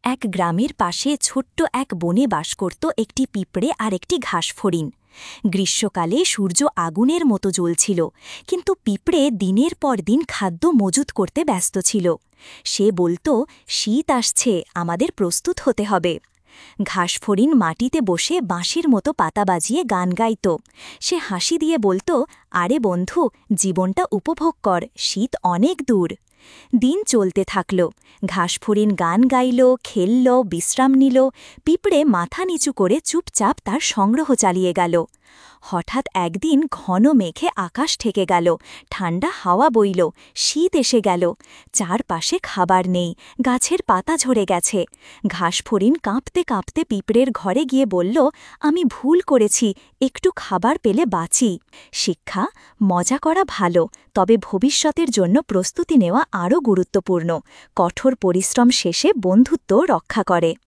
এক গ্রামের পাশে ছোট্ট এক বনে বাস করত একটি পিঁপড়ে আর একটি ঘাসফড়িং। গ্রীষ্মকালে সূর্য আগুনের মতো জ্বলছিল, কিন্তু পিঁপড়ে দিনের পর দিন খাদ্য মজুত করতে ব্যস্ত ছিল। সে বলত, শীত আসছে, আমাদের প্রস্তুত হতে হবে। ঘাসফড়িং মাটিতে বসে বাঁশির মতো পাতা বাজিয়ে গান গাইত। সে হাসি দিয়ে বলত, আরে বন্ধু, জীবনটা উপভোগ কর, শীত অনেক দূর। দিন চলতে থাকল। ঘাসফড়িং গান গাইল, খেলল, বিশ্রাম নিল। পিঁপড়ে মাথা নিচু করে চুপচাপ তার সংগ্রহ চালিয়ে গেল। হঠাৎ একদিন ঘন মেঘে আকাশ ঠেকে গেল, ঠান্ডা হাওয়া বইল, শীত এসে গেল। চারপাশে খাবার নেই, গাছের পাতা ঝরে গেছে। ঘাসফড়িং কাঁপতে কাঁপতে পিঁপড়ের ঘরে গিয়ে বলল, আমি ভুল করেছি, একটু খাবার পেলে বাঁচি। শিক্ষা: মজা করা ভালো, তবে ভবিষ্যতের জন্য প্রস্তুতি নেওয়া আরও গুরুত্বপূর্ণ। কঠোর পরিশ্রম শেষে বন্ধুত্ব রক্ষা করে।